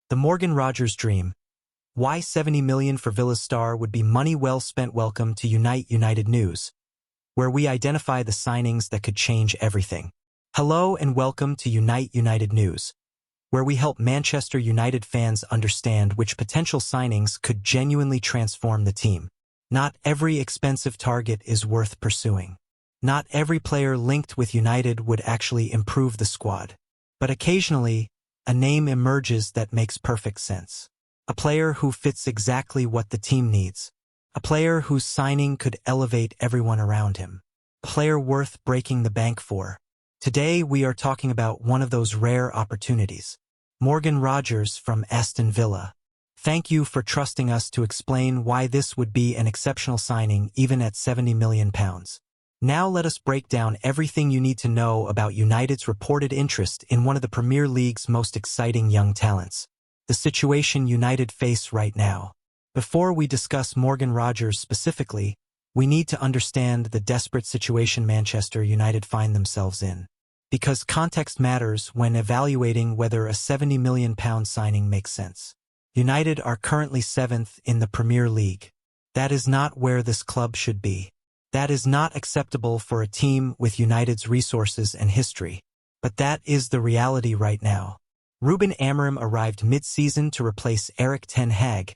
The Morgan Rogers dream. Why 70 million for Villa's star would be money well spent. Welcome to United News, where we identify the signings that could change everything. Hello and welcome to United News, where we help Manchester United fans understand which potential signings could genuinely transform the team. Not every expensive target is worth pursuing. Not every player linked with United would actually improve the squad. But occasionally, a name emerges that makes perfect sense. A player who fits exactly what the team needs. A player whose signing could elevate everyone around him. A player worth breaking the bank for. Today we are talking about one of those rare opportunities. Morgan Rogers from Aston Villa. Thank you for trusting us to explain why this would be an exceptional signing even at £70 million. Now let us break down everything you need to know about United's reported interest in one of the Premier League's most exciting young talents. The situation United face right now. Before we discuss Morgan Rogers specifically, we need to understand the desperate situation Manchester United find themselves in. Because context matters when evaluating whether a £70 million signing makes sense. United are currently 7th in the Premier League. That is not where this club should be. That is not acceptable for a team with United's resources and history. But that is the reality right now. RUBEN Amorim arrived mid-season to replace Erik ten Hag,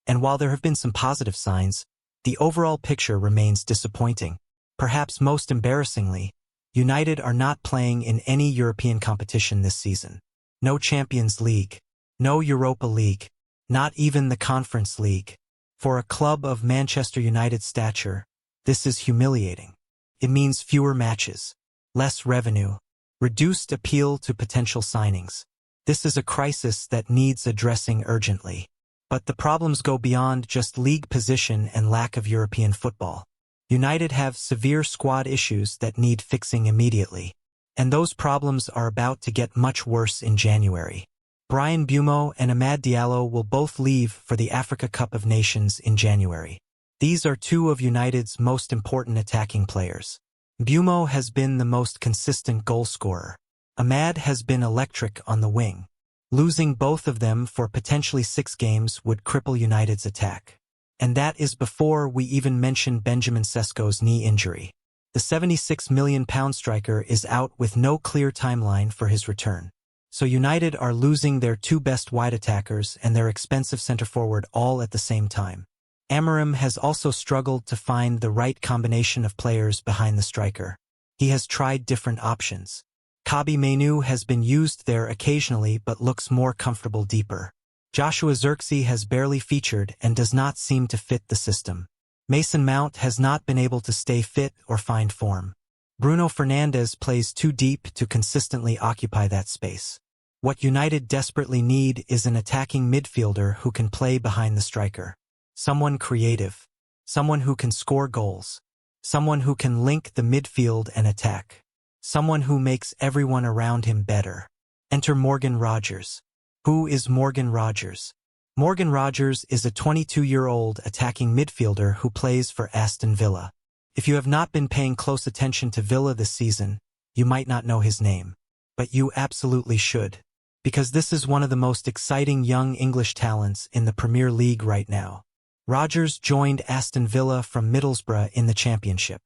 and while there have been some positive signs, the overall picture remains disappointing. Perhaps most embarrassingly, United are not playing in any European competition this season. No Champions League. No Europa League. Not even the Conference League. For a club of Manchester United's stature, this is humiliating. It means fewer matches, less revenue, reduced appeal to potential signings. This is a crisis that needs addressing urgently. But the problems go beyond just league position and lack of European football. United have severe squad issues that need fixing immediately. And those problems are about to get much worse in January. Bryan Mbeumo and Amad Diallo will both leave for the Africa Cup of Nations in January. These are two of United's most important attacking players. Mbeumo has been the most consistent goal scorer. Amad has been electric on the wing. Losing both of them for potentially 6 games would cripple United's attack. And that is before we even mention Benjamin Sesko's knee injury. The £76 million striker is out with no clear timeline for his return. So United are losing their 2 best wide attackers and their expensive centre-forward all at the same time. Amorim has also struggled to find the right combination of players behind the striker. He has tried different options. Kobbie Mainoo has been used there occasionally but looks more comfortable deeper. Joshua Zirkzee has barely featured and does not seem to fit the system. Mason Mount has not been able to stay fit or find form. Bruno Fernandes plays too deep to consistently occupy that space. What United desperately need is an attacking midfielder who can play behind the striker. Someone creative. Someone who can score goals. Someone who can link the midfield and attack. Someone who makes everyone around him better. Enter Morgan Rogers. Who is Morgan Rogers? Morgan Rogers is a 22-year-old attacking midfielder who plays for Aston Villa. If you have not been paying close attention to Villa this season, you might not know his name. But you absolutely should. Because this is one of the most exciting young English talents in the Premier League right now. Rogers joined Aston Villa from Middlesbrough in the Championship.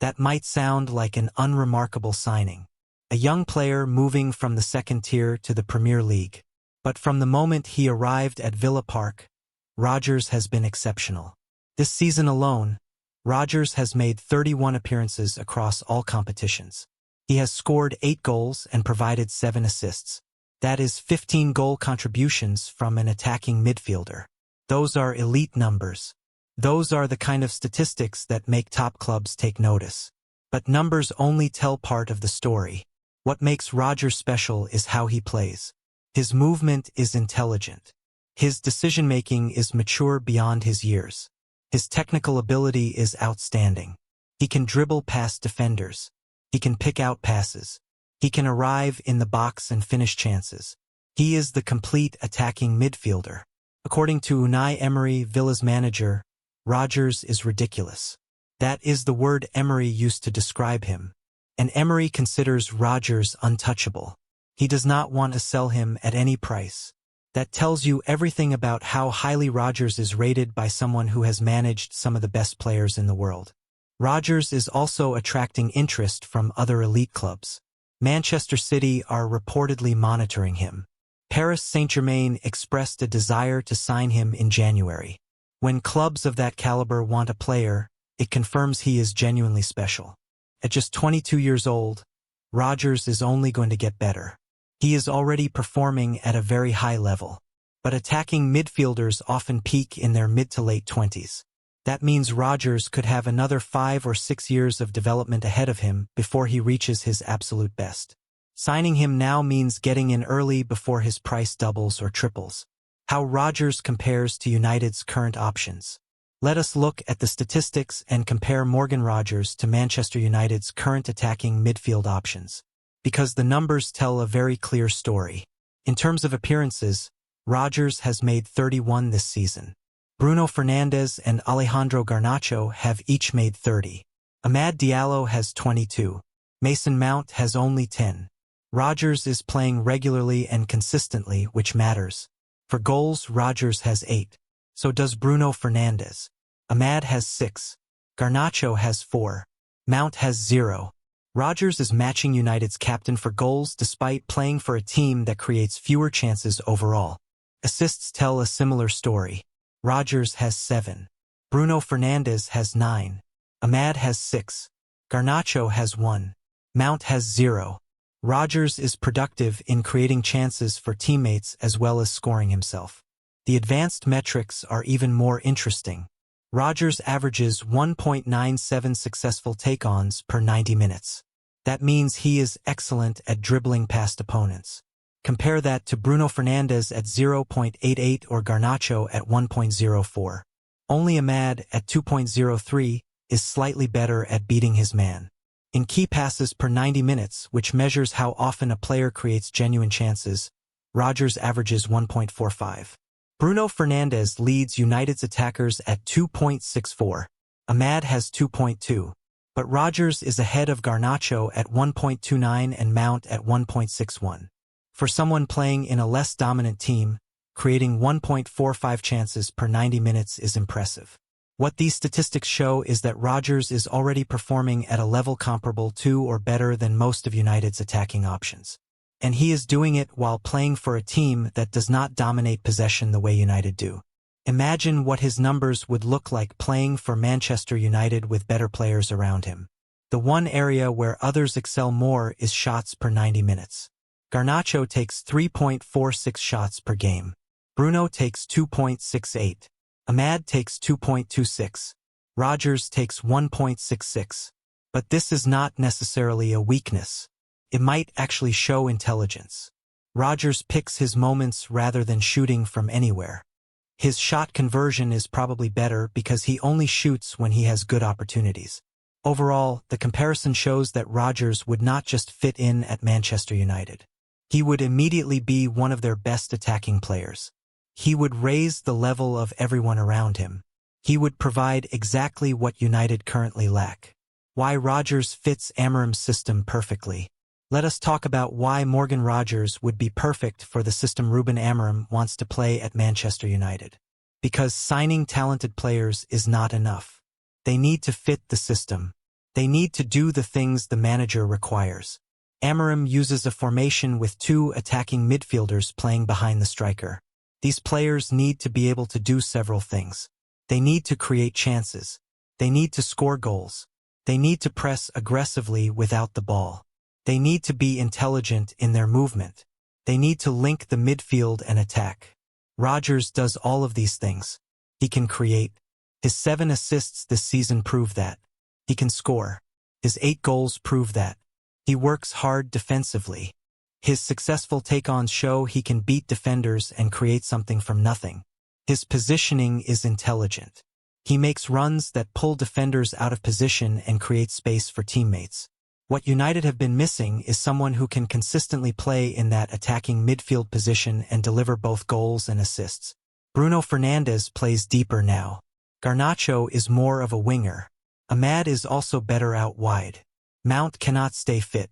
That might sound like an unremarkable signing. A young player moving from the second tier to the Premier League. But from the moment he arrived at Villa Park, Rogers has been exceptional. This season alone, Rogers has made 31 appearances across all competitions. He has scored 8 goals and provided 7 assists. That is 15 goal contributions from an attacking midfielder. Those are elite numbers. Those are the kind of statistics that make top clubs take notice. But numbers only tell part of the story. What makes Rogers special is how he plays. His movement is intelligent. His decision-making is mature beyond his years. His technical ability is outstanding. He can dribble past defenders. He can pick out passes. He can arrive in the box and finish chances. He is the complete attacking midfielder. According to Unai Emery, Villa's manager, Rogers is ridiculous. That is the word Emery used to describe him. And Emery considers Rogers untouchable. He does not want to sell him at any price. That tells you everything about how highly ROGERS is rated by someone who has managed some of the best players in the world. ROGERS is also attracting interest from other elite clubs. Manchester City are reportedly monitoring him. Paris Saint-Germain expressed a desire to sign him in January. When clubs of that caliber want a player, it confirms he is genuinely special. At just 22 years old, ROGERS is only going to get better. He is already performing at a very high level. But attacking midfielders often peak in their mid to late 20s. That means ROGERS could have another 5 or 6 years of development ahead of him before he reaches his absolute best. Signing him now means getting in early before his price doubles or triples. How ROGERS compares to United's current options. Let us look at the statistics and compare Morgan ROGERS to Manchester United's current attacking midfield options. Because the numbers tell a very clear story. In terms of appearances, ROGERS has made 31 this season. Bruno Fernandes and Alejandro Garnacho have each made 30. Amad Diallo has 22. Mason Mount has only 10. ROGERS is playing regularly and consistently, which matters. For goals, ROGERS has 8. So does Bruno Fernandes. Amad has 6. Garnacho has 4. Mount has 0. ROGERS is matching United's captain for goals despite playing for a team that creates fewer chances overall. Assists tell a similar story. ROGERS has 7. Bruno Fernandes has 9. Amad has 6. Garnacho has 1. Mount has 0. ROGERS is productive in creating chances for teammates as well as scoring himself. The advanced metrics are even more interesting. ROGERS averages 1.97 successful take-ons per 90 minutes. That means he is excellent at dribbling past opponents. Compare that to Bruno Fernandes at 0.88 or Garnacho at 1.04. Only Amad at 2.03 is slightly better at beating his man. In key passes per 90 minutes, which measures how often a player creates genuine chances, ROGERS averages 1.45. Bruno Fernandes leads United's attackers at 2.64. Amad has 2.2. But ROGERS is ahead of Garnacho at 1.29 and Mount at 1.61. For someone playing in a less dominant team, creating 1.45 chances per 90 minutes is impressive. What these statistics show is that ROGERS is already performing at a level comparable to or better than most of United's attacking options. And he is doing it while playing for a team that does not dominate possession the way United do. Imagine what his numbers would look like playing for Manchester United with better players around him. The one area where others excel more is shots per 90 minutes. Garnacho takes 3.46 shots per game. Bruno takes 2.68. Amad takes 2.26. ROGERS takes 1.66. But this is not necessarily a weakness. It might actually show intelligence. ROGERS picks his moments rather than shooting from anywhere. His shot conversion is probably better because he only shoots when he has good opportunities. Overall, the comparison shows that ROGERS would not just fit in at Manchester United. He would immediately be one of their best attacking players. He would raise the level of everyone around him. He would provide exactly what United currently lack. Why ROGERS fits Amorim's system perfectly. Let us talk about why Morgan ROGERS would be perfect for the system Ruben Amorim wants to play at Manchester United. Because signing talented players is not enough. They need to fit the system. They need to do the things the manager requires. Amorim uses a formation with 2 attacking midfielders playing behind the striker. These players need to be able to do several things. They need to create chances. They need to score goals. They need to press aggressively without the ball. They need to be intelligent in their movement. They need to link the midfield and attack. ROGERS does all of these things. He can create. His 7 assists this season prove that. He can score. His 8 goals prove that. He works hard defensively. His successful take-ons show he can beat defenders and create something from nothing. His positioning is intelligent. He makes runs that pull defenders out of position and create space for teammates. What United have been missing is someone who can consistently play in that attacking midfield position and deliver both goals and assists. Bruno Fernandes plays deeper now. Garnacho is more of a winger. Amad is also better out wide. Mount cannot stay fit.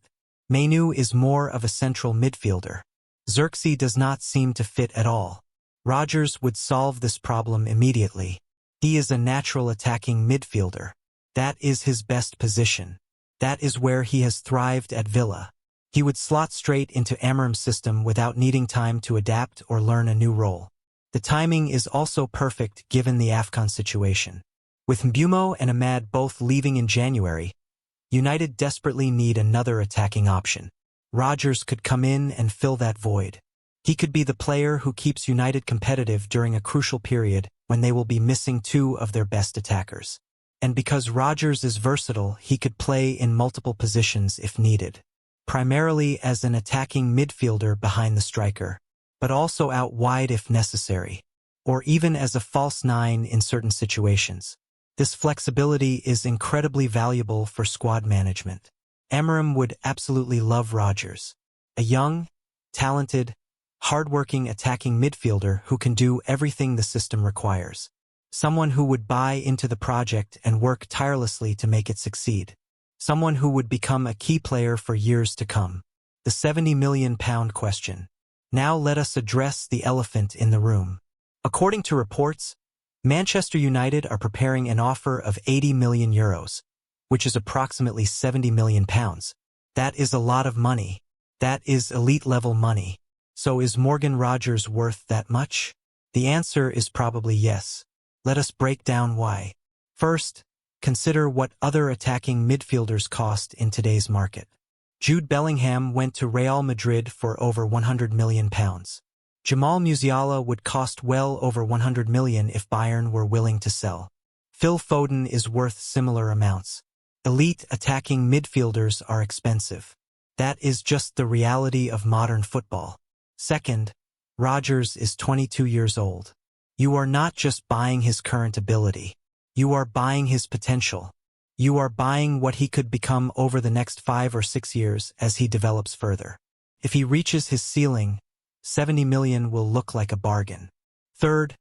Mainu is more of a central midfielder. Xerxes does not seem to fit at all. Rogers would solve this problem immediately. He is a natural attacking midfielder. That is his best position. That is where he has thrived at Villa. He would slot straight into Amorim's system without needing time to adapt or learn a new role. The timing is also perfect given the AFCON situation. With Mbeumo and Ahmad both leaving in January, United desperately need another attacking option. Rogers could come in and fill that void. He could be the player who keeps United competitive during a crucial period when they will be missing two of their best attackers. And because Rogers is versatile, he could play in multiple positions if needed. Primarily as an attacking midfielder behind the striker, but also out wide if necessary, or even as a false nine in certain situations. This flexibility is incredibly valuable for squad management. Amorim would absolutely love Rogers, a young, talented, hard-working attacking midfielder who can do everything the system requires. Someone who would buy into the project and work tirelessly to make it succeed. Someone who would become a key player for years to come. The £70 million question. Now let us address the elephant in the room. According to reports, Manchester United are preparing an offer of €80 million, which is approximately £70 million. That is a lot of money. That is elite-level money. So is Morgan Rogers worth that much? The answer is probably yes. Let us break down why. First, consider what other attacking midfielders cost in today's market. Jude Bellingham went to Real Madrid for over £100 million. Jamal Musiala would cost well over £100 million if Bayern were willing to sell. Phil Foden is worth similar amounts. Elite attacking midfielders are expensive. That is just the reality of modern football. Second, Rogers is 22 years old. You are not just buying his current ability. You are buying his potential. You are buying what he could become over the next 5 or 6 years as he develops further. If he reaches his ceiling, $70 million will look like a bargain. Third,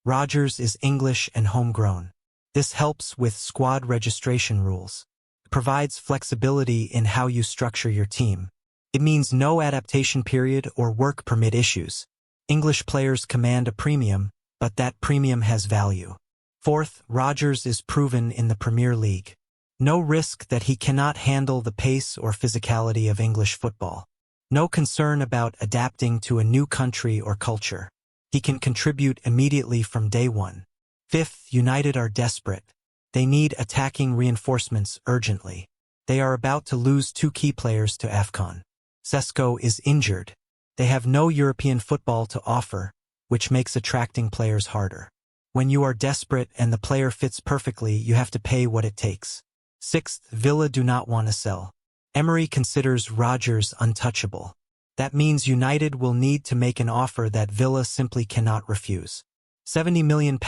Rogers is English and homegrown. This helps with squad registration rules. It provides flexibility in how you structure your team. It means no adaptation period or work permit issues. English players command a premium, but that premium has value. Fourth, Rogers is proven in the Premier League. No risk that he cannot handle the pace or physicality of English football. No concern about adapting to a new country or culture. He can contribute immediately from day one. Fifth, United are desperate. They need attacking reinforcements urgently. They are about to lose 2 key players to AFCON. Sesko is injured. They have no European football to offer, which makes attracting players harder. When you are desperate and the player fits perfectly, you have to pay what it takes. Sixth, Villa do not want to sell. Emery considers Rogers untouchable. That means United will need to make an offer that Villa simply cannot refuse. £70 million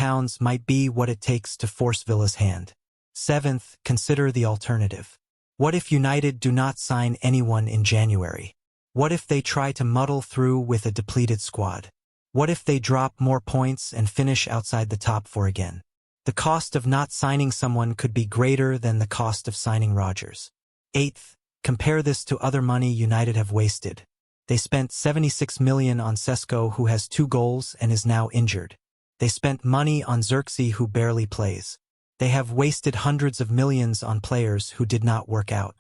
might be what it takes to force Villa's hand. Seventh, consider the alternative. What if United do not sign anyone in January? What if they try to muddle through with a depleted squad? What if they drop more points and finish outside the top 4 again? The cost of not signing someone could be greater than the cost of signing Rogers. Eighth, compare this to other money United have wasted. They spent £76 million on Sesko, who has 2 goals and is now injured. They spent money on Xerxes, who barely plays. They have wasted hundreds of millions on players who did not work out.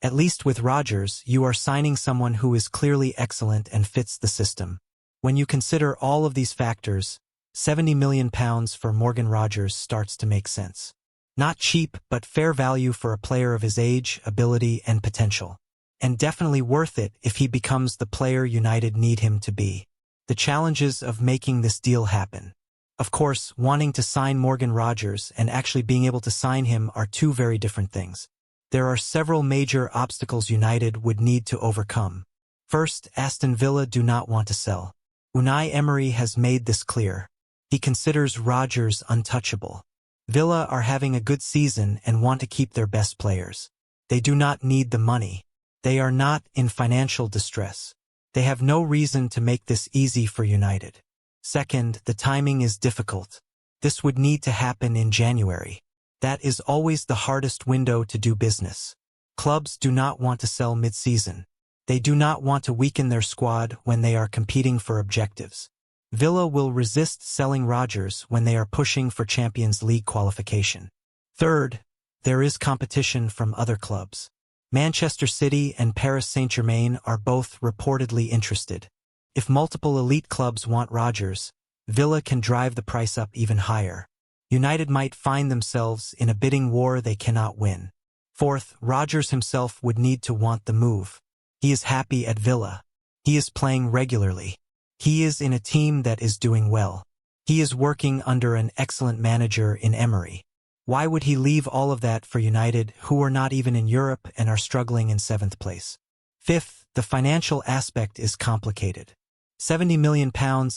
At least with Rogers, you are signing someone who is clearly excellent and fits the system. When you consider all of these factors, £70 million for Morgan Rogers starts to make sense. Not cheap, but fair value for a player of his age, ability, and potential. And definitely worth it if he becomes the player United need him to be. The challenges of making this deal happen. Of course, wanting to sign Morgan Rogers and actually being able to sign him are 2 very different things. There are several major obstacles United would need to overcome. First, Aston Villa do not want to sell. Unai Emery has made this clear. He considers Rogers untouchable. Villa are having a good season and want to keep their best players. They do not need the money. They are not in financial distress. They have no reason to make this easy for United. Second, the timing is difficult. This would need to happen in January. That is always the hardest window to do business. Clubs do not want to sell mid-season. They do not want to weaken their squad when they are competing for objectives. Villa will resist selling ROGERS when they are pushing for Champions League qualification. Third, there is competition from other clubs. Manchester City and Paris Saint-Germain are both reportedly interested. If multiple elite clubs want ROGERS, Villa can drive the price up even higher. United might find themselves in a bidding war they cannot win. Fourth, ROGERS himself would need to want the move. He is happy at Villa. He is playing regularly. He is in a team that is doing well. He is working under an excellent manager in Emery. Why would he leave all of that for United, who are not even in Europe and are struggling in 7th place? Fifth, the financial aspect is complicated. £70 million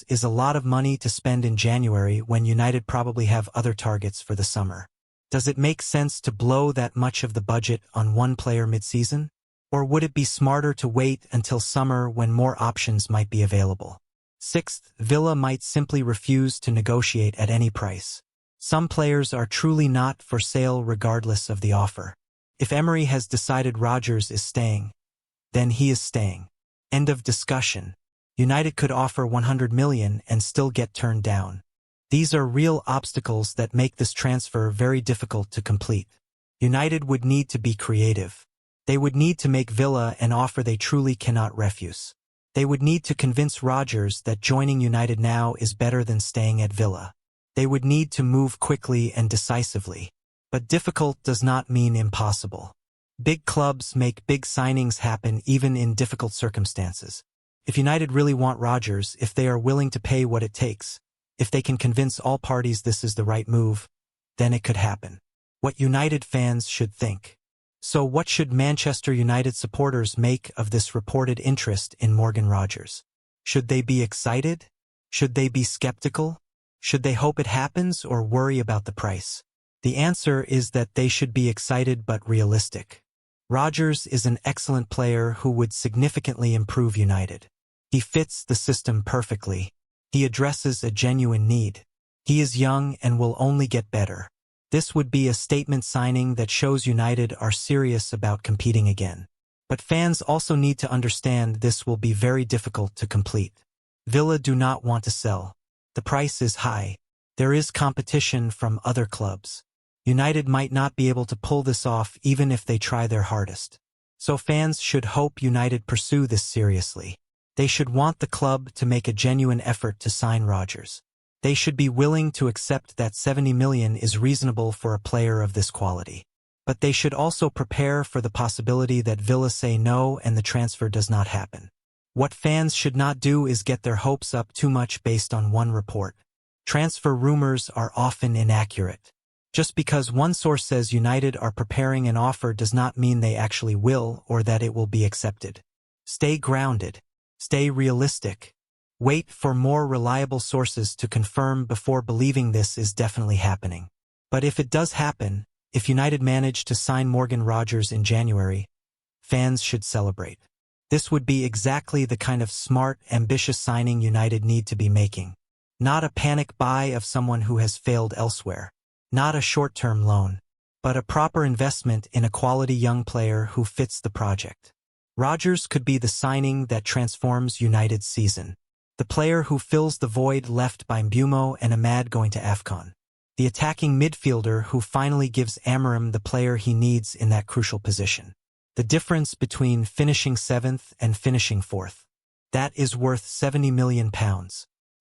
is a lot of money to spend in January when United probably have other targets for the summer. Does it make sense to blow that much of the budget on one player mid-season? Or would it be smarter to wait until summer when more options might be available? Sixth, Villa might simply refuse to negotiate at any price. Some players are truly not for sale regardless of the offer. If Emery has decided ROGERS is staying, then he is staying. End of discussion. United could offer £100 million and still get turned down. These are real obstacles that make this transfer very difficult to complete. United would need to be creative. They would need to make Villa an offer they truly cannot refuse. They would need to convince ROGERS that joining United now is better than staying at Villa. They would need to move quickly and decisively. But difficult does not mean impossible. Big clubs make big signings happen even in difficult circumstances. If United really want ROGERS, if they are willing to pay what it takes, if they can convince all parties this is the right move, then it could happen. What United fans should think. So what should Manchester United supporters make of this reported interest in Morgan ROGERS? Should they be excited? Should they be skeptical? Should they hope it happens or worry about the price? The answer is that they should be excited but realistic. ROGERS is an excellent player who would significantly improve United. He fits the system perfectly. He addresses a genuine need. He is young and will only get better. This would be a statement signing that shows United are serious about competing again. But fans also need to understand this will be very difficult to complete. Villa do not want to sell. The price is high. There is competition from other clubs. United might not be able to pull this off even if they try their hardest. So fans should hope United pursue this seriously. They should want the club to make a genuine effort to sign ROGERS. They should be willing to accept that £70 million is reasonable for a player of this quality. But they should also prepare for the possibility that Villa say no and the transfer does not happen. What fans should not do is get their hopes up too much based on one report. Transfer rumors are often inaccurate. Just because one source says United are preparing an offer does not mean they actually will or that it will be accepted. Stay grounded. Stay realistic. Wait for more reliable sources to confirm before believing this is definitely happening. But if it does happen, if United manage to sign Morgan ROGERS in January, fans should celebrate. This would be exactly the kind of smart, ambitious signing United need to be making. Not a panic buy of someone who has failed elsewhere. Not a short-term loan, but a proper investment in a quality young player who fits the project. ROGERS could be the signing that transforms United's season. The player who fills the void left by Mbeumo and Ahmad going to AFCON. The attacking midfielder who finally gives Amorim the player he needs in that crucial position. The difference between finishing 7th and finishing 4th. That is worth £70 million.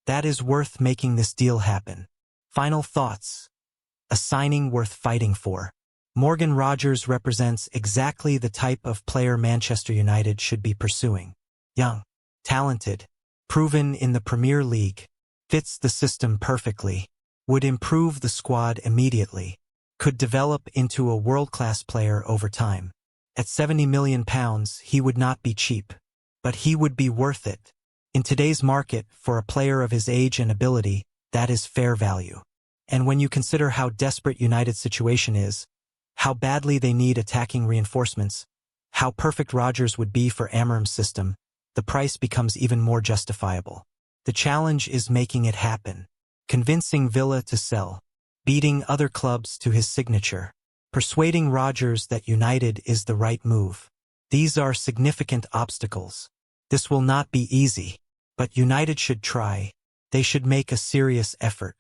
That is worth making this deal happen. Final thoughts. A signing worth fighting for. Morgan ROGERS represents exactly the type of player Manchester United should be pursuing. Young, talented, proven in the Premier League, fits the system perfectly, would improve the squad immediately, could develop into a world-class player over time. At £70 million, he would not be cheap, but he would be worth it. In today's market, for a player of his age and ability, that is fair value. And when you consider how desperate United's situation is, how badly they need attacking reinforcements, how perfect ROGERS would be for Amorim's system, the price becomes even more justifiable. The challenge is making it happen. Convincing Villa to sell. Beating other clubs to his signature. Persuading ROGERS that United is the right move. These are significant obstacles. This will not be easy, but United should try. They should make a serious effort.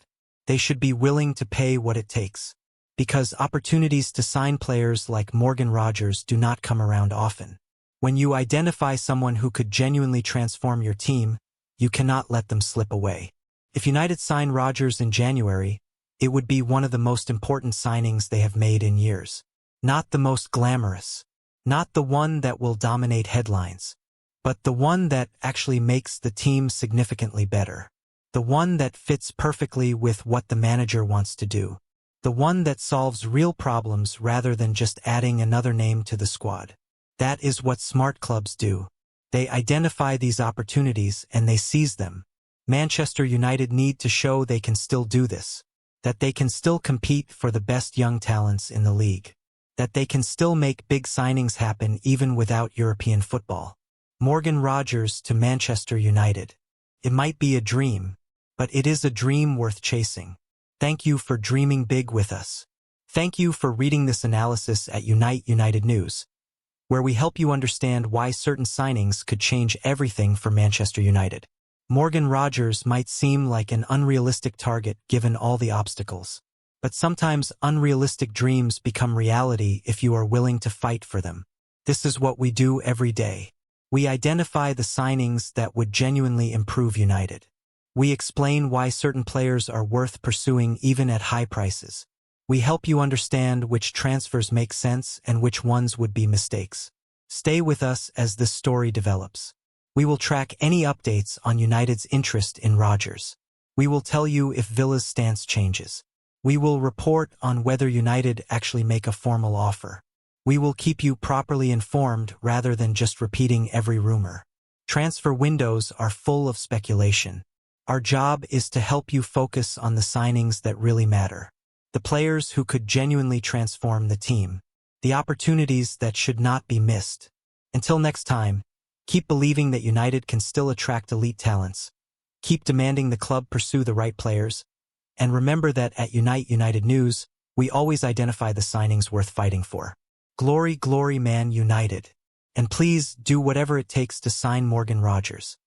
They should be willing to pay what it takes. Because opportunities to sign players like Morgan Rogers do not come around often. When you identify someone who could genuinely transform your team, you cannot let them slip away. If United sign Rogers in January, it would be one of the most important signings they have made in years. Not the most glamorous, not the one that will dominate headlines, but the one that actually makes the team significantly better. The one that fits perfectly with what the manager wants to do. The one that solves real problems rather than just adding another name to the squad. That is what smart clubs do. They identify these opportunities and they seize them. Manchester United need to show they can still do this. That they can still compete for the best young talents in the league. That they can still make big signings happen even without European football. Morgan Rogers to Manchester United. It might be a dream, but it is a dream worth chasing. Thank you for dreaming big with us. Thank you for reading this analysis at United News, where we help you understand why certain signings could change everything for Manchester United. Morgan Rogers might seem like an unrealistic target given all the obstacles, but sometimes unrealistic dreams become reality if you are willing to fight for them. This is what we do every day. We identify the signings that would genuinely improve United. We explain why certain players are worth pursuing even at high prices. We help you understand which transfers make sense and which ones would be mistakes. Stay with us as this story develops. We will track any updates on United's interest in Rogers. We will tell you if Villa's stance changes. We will report on whether United actually make a formal offer. We will keep you properly informed rather than just repeating every rumor. Transfer windows are full of speculation. Our job is to help you focus on the signings that really matter. The players who could genuinely transform the team. The opportunities that should not be missed. Until next time, keep believing that United can still attract elite talents. Keep demanding the club pursue the right players. And remember that at United News, we always identify the signings worth fighting for. Glory, glory, Man United. And please do whatever it takes to sign Morgan Rogers.